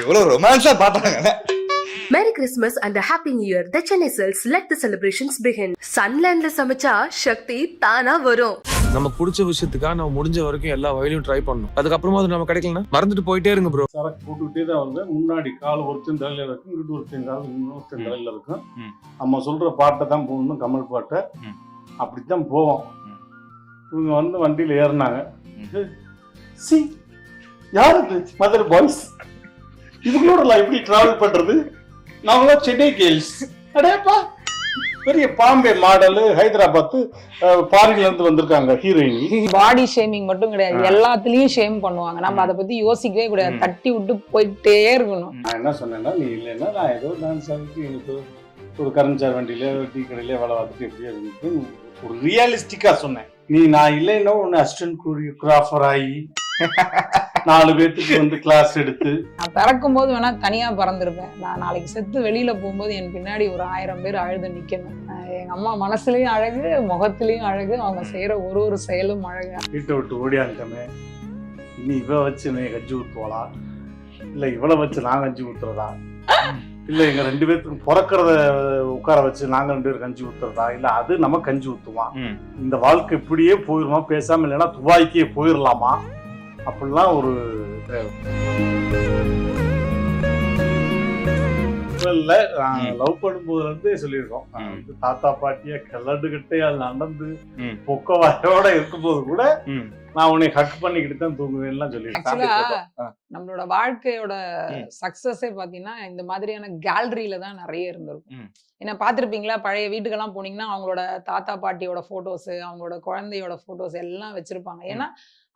எவ்வளவு ரொமான்ஸா பாட்டாங்க. Merry Christmas and a Happy New Year. The Chennai Cells, let the celebrations begin. Sunlandல சமைச்சா சக்தி தானா வரும். நமக்கு பிடிச்ச விஷயத்துக்காக நம்ம முடிஞ்ச வரைக்கும் எல்லா வகையிலும் ட்ரை பண்ணணும். அதுக்கப்புறமா அது நம்ம கிடைக்கலன்னா மறந்துட்டு போயிட்டே இருங்க ப்ரோ. சரக்கு போட்டுக்கிட்டே தான் வந்து முன்னாடி கால் ஒருத்தன் தலையில இருக்கும், இங்கிட்டு ஒருத்தன் கால் இன்னொருத்தன் தலையில இருக்கும். நம்ம சொல்ற பாட்டை தான் போகணும், கமல் பாட்டை. அப்படித்தான் போவோம். இவங்க வந்து வண்டியில ஏறினாங்க. சி யாரு மதர் பாய்ஸ், இவங்களோட எப்படி டிராவல் பண்றது? நாங்களாம் சென்னை கேர்ள்ஸ். அடேப்பா, பெரிய பாம்பே மாடல், ஹைதராபாத், ஃபாரின்ல இருந்து வந்திருக்காங்க ஹீரோயின். பாடி ஷேமிங் மட்டும் கிடையாது, எல்லாத்துலயும் ஷேம் பண்ணுவாங்க. நம்ம அதை பத்தி யோசிக்கவே கூடாது, தட்டி விட்டு போயிட்டே இருக்கணும். நான் என்ன சொன்னேன்னா, நீ இல்லைன்னா நான் ஏதோ டான்ஸ் ஆகிட்டு எனக்கு ஒரு கரஞ்சார் வண்டியில டீ கடையில வேலை பார்த்துட்டு எப்படியே இருந்துட்டு ஒரு ரியலிஸ்டிக்கா சொன்னேன். நீ நான் இல்லைன்னா ஒன்னு அசிஸ்டன்ட் கோரியோகிராஃபர் ஆகி 4 பேத்துக்கு வந்து கிளாஸ் எடுத்து நான் பிறக்கும் போது வேணா தனியா பிறந்திருப்பேன். நான் நாளைக்கு செத்து வெளியில போகும்போது என் பின்னாடி ஒரு 1000 பேர் அழுது நிக்கணும். எங்க அம்மா மனசுலயும் அழகு, முகத்திலயும் அழகு, அவங்க செய்யற ஒரு செயலும் அழகு. வீட்டை விட்டு ஓடியாந்துட்டமே, இனி இவ வச்சு நீ கஞ்சி ஊத்துவாளா, இல்ல இவளை வச்சு நான் கஞ்சி ஊத்துறதா, இல்ல எங்க 2 பேத்துக்கும் பிறக்கிறத உட்கார வச்சு நாங்க 2 பேரும் கஞ்சி ஊத்துறதா, இல்ல அது நம்ம கஞ்சி ஊத்துவான். இந்த வாழ்க்கை இப்படியே போயிருமா, பேசாம இல்லைன்னா துபாய்க்கே போயிடலாமா, அப்படிலாம் ஒரு லவ் பண்ணும்போதுல இருந்தே சொல்லியிருக்கோம். தாத்தா பாட்டியா கிளண்டுகிட்டே அது நடந்து பொக்க வாயோட இருக்கும்போது கூட நான் உன்னை ஹக் பண்ணிக்கிட்டு தான் தூங்குவேன்லாம் சொல்லியிருக்கேன். நம்மளோட வாழ்க்கையோட சக்சஸே பாத்தீங்கன்னா இந்த மாதிரியான கேலரியில தான் நிறைய இருந்திருக்கும். ஏன்னா பாத்திருப்பீங்களா, பழைய வீட்டுக்கெல்லாம் போனீங்கன்னா அவங்களோட தாத்தா பாட்டியோட போட்டோஸ், அவங்களோட குழந்தையோட போட்டோஸ் எல்லாம் வச்சிருப்பாங்க. ஏன்னா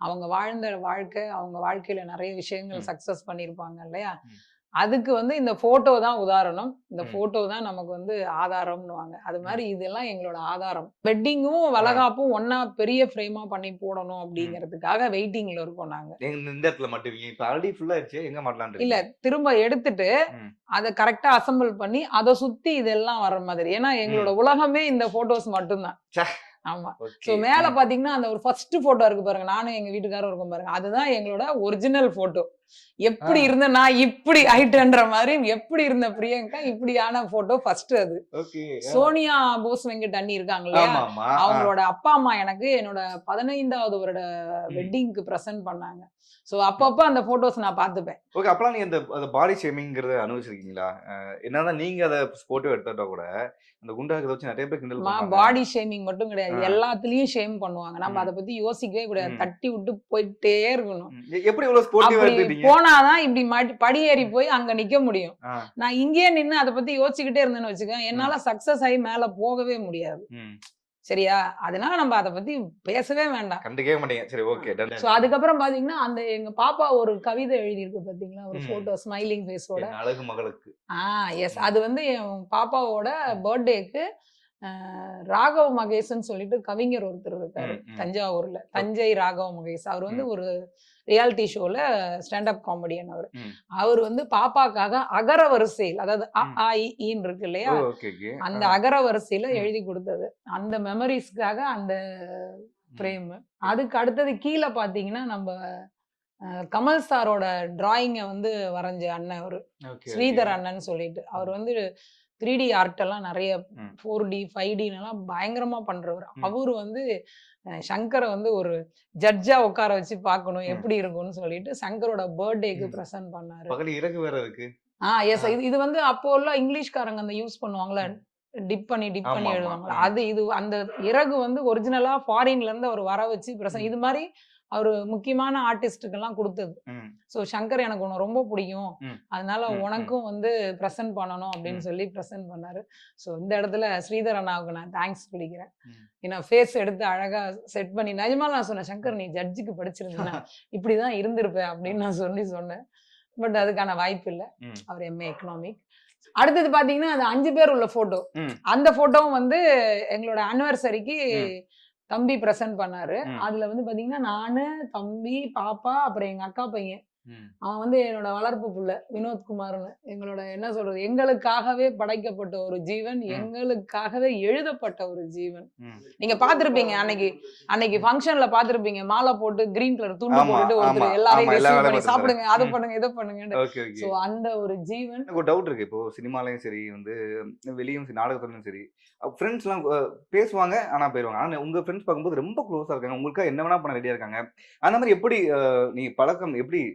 அவங்க வாழ்ந்த வாழ்க்கை, அவங்க வாழ்க்கையில நிறைய விஷயங்கள் சக்சஸ் பண்ணியிருப்பாங்க இல்லையா. அதுக்கு வந்து இந்த போட்டோ தான் உதாரணம், இந்த போட்டோ தான் நமக்கு வந்து ஆதாரம்னுவாங்க. அது மாதிரி இதெல்லாம் எங்களோட ஆதாரம். வெட்டிங்கும் வளகாப்பும் ஒன்னா பெரிய ஃப்ரேமா பண்ணி போடணும் அப்படிங்கிறதுக்காக வெயிட்டிங்ல இருக்கோம் நாங்க. இந்த இடத்துல மாட்டுவீங்க, இப்ப ஆல்ரெடி ஃபுல்லா ஆயிடுச்சு, எங்க மாட்டலாம்னு இல்ல, திரும்ப எடுத்துட்டு அதை கரெக்டா அசம்பிள் பண்ணி அதை சுத்தி இதெல்லாம் வர்ற மாதிரி. ஏன்னா எங்களோட உலகமே இந்த போட்டோஸ் மட்டும்தான். ஆமா. சோ மேல பாத்தீங்கன்னா அந்த ஒரு ஃபர்ஸ்ட் போட்டோ இருக்கு பாருங்க, நானும் எங்க வீட்டுக்காரரும் இருக்கும் பாருங்க, அதுதான் எங்களோட ஒரிஜினல் போட்டோ. எப்படி இருந்த நான் இப்படி ஆயிட்டேன்ற மாதிரி, எப்படி இருந்த பிரியங்கா இப்படியான போட்டோ ஃபர்ஸ்ட். அது சோனியா போஸ் வெங்கட் அண்ணி இருக்காங்க இல்லையா, அவங்களோட அப்பா அம்மா எனக்கு என்னோட 15வது வருட வெட்டிங்க்கு பிரசன்ட் பண்ணாங்க. சோ அப்பப்ப அந்த போட்டோஸ் நான் பாத்துப்பேன். ஓகே, அப்பலாம் நீங்க அந்த பாடி ஷேமிங்கிறத அனுபவிச்சிருக்கீங்களா? என்னதான் நீங்க அதை போட்டோ எடுத்துட்டா கூட அந்த குண்டாக வச்சு நிறைய பேர் கிண்டல் பண்ணுவாங்க. பாடி ஷேமிங் மட்டும் கிடையாது, எல்லாத்துலயும் ஷேம் பண்ணுவாங்க. நம்ம அதை பத்தி யோசிக்கவே கூடாது, தட்டி விட்டு போயிட்டே இருக்கணும். எப்படி இவ்வளவு ஸ்போர்ட்டிவா எடுத்துட்டீங்க? போனாதான் இப்படி படி ஏறி போய் அங்க நிக்க முடியும். நான் இங்கேயே நின்னு அதை பத்தி யோசிச்சுக்கிட்டே இருந்தேன்னு வச்சுக்கேன், என்னால சக்சஸ் ஆகி மேல போகவே முடியாது. சரியா? அதனால நம்ம அதை பத்தி பேசவே வேண்டாம், கண்டுக்கவே மாட்டீங்க. சரி, ஓகே. சோ அதுக்கப்புறம் பாத்தீங்கன்னா அந்த எங்க பாப்பா ஒரு கவிதை எழுதி இருக்கு பாத்தீங்களா, ஒரு போட்டோ ஸ்மைலிங் ஃபேஸோட, அழகு மகளுக்கு. எஸ், அது வந்து என் பாப்பாவோட பர்த்டேக்கு ராகவ மகேஷ்ன்னு சொல்லிட்டு கவிஞர் ஒருத்தர் இருக்காரு தஞ்சாவூர்ல, தஞ்சை ராகவ மகேஷ். அவர் வந்து ஒரு ரியாலிட்டி ஷோல ஸ்டாண்டப் காமெடியன். அவர் வந்து பாப்பாக்காக அகர வரிசையில், அதாவது அஇன்னு இருக்கு இல்லையா, அந்த அகர வரிசையில எழுதி கொடுத்தது. அந்த மெமரிஸ்க்காக அந்த ஃப்ரேம். அதுக்கு அடுத்தது கீழே பாத்தீங்கன்னா நம்ம கமல் சாரோட டிராயிங்கை வந்து வரைஞ்ச அண்ணன் அவரு, ஸ்ரீதர் அண்ணன் சொல்லிட்டு. அவர் வந்து 3D ஆர்ட் எல்லாம் நிறைய 4D 5D எல்லாம் பயங்கரமா பண்றவர். அவரு வந்து சங்கரை வந்து ஒரு ஜட்ஜா உட்கார வச்சு பார்க்கணும் எப்படி இருக்கும்னு சொல்லிட்டு சங்கரோட பர்த்டேக்கு பிரசன்ட் பண்ணாரு. எஸ், இது வந்து அப்போ உள்ள இங்கிலீஷ்காரங்க அந்த யூஸ் பண்ணுவாங்களா, டிப் பண்ணி எழுதுவாங்களா, அது இது அந்த இறகு வந்து ஒரிஜினலா ஃபாரின்ல இருந்து அவர் வர வச்சு பிரசன்ட், இது மாதிரி அவரு முக்கியமான ஆர்டிஸ்டுக்கெல்லாம் கொடுத்தது. ஸோ சங்கர் எனக்கு உன்னை ரொம்ப பிடிக்கும், அதனால உனக்கும் வந்து ப்ரெசென்ட் பண்ணணும் அப்படின்னு சொல்லி ப்ரெசென்ட் பண்ணாரு. ஸோ இந்த இடத்துல ஸ்ரீதர் அண்ணாவுக்கு நான் தேங்க்ஸ் பிடிக்கிறேன். ஏன்னா ஃபேஸ் எடுத்து அழகா செட் பண்ணி, நிஜமா நான் சொன்னேன், சங்கர் நீ ஜட்ஜுக்கு படிச்சிருந்தேன்னா இப்படிதான் இருந்திருப்பேன் அப்படின்னு நான் சொன்னேன். பட் அதுக்கான வாய்ப்பு இல்லை, அவர் MA எக்கனாமிக். அடுத்தது பாத்தீங்கன்னா அது 5 பேர் உள்ள போட்டோ. அந்த போட்டோவும் வந்து எங்களோட அனிவர்சரிக்கு தம்பி பிரசன்ட் பண்ணாரு. அதுல வந்து பாத்தீங்கன்னா நானு, தம்பி, பாப்பா, அப்புறம் எங்க அக்கா பையன் அவன் வந்து என்னோட வளர்ப்பு புள்ள வினோத்குமார்னு. எங்களோட என்ன சொல்றது, எங்களுக்காகவே படைக்கப்பட்ட ஒரு ஜீவன், எங்களுக்காகவே எழுதப்பட்ட ஒரு ஜீவன். நீங்க பாத்திருப்பீங்க அன்னைக்கு ஃபங்க்ஷன்ல பாத்திருப்பீங்க, மாலை போட்டு கிரீன் கலர் துண்டு ஆமா, போட்டுட்டு ஆமா, ஒருத்தர் எல்லாரையும் ஆமா, எல்லா receive வேலையும் பண்ணி சாப்பிடுங்க, பார்த்திருக்கேன். அது பண்ணுங்க, இதை பண்ணுங்க. Okay okay. சோ அந்த ஒரு ஜீவன். எனக்கு ஒரு டவுட் இருக்கு. இப்போ சினிமாலயும் சரி வந்து வெளியும் சரி நாடகத்துலயும் சரி ஃப்ரெண்ட்ஸ்லாம் பேசுவாங்க ஆனா போயிருவாங்க. ஆனா உங்க ஃப்ரெண்ட்ஸ் பார்க்கும்போது ரொம்ப க்ளோஸா இருக்காங்க. உங்களுக்காக என்ன வேணா பண்ண ரெடியா இருக்காங்க. அந்த மாதிரி எப்படி நீங்க பழக்கம் எப்படி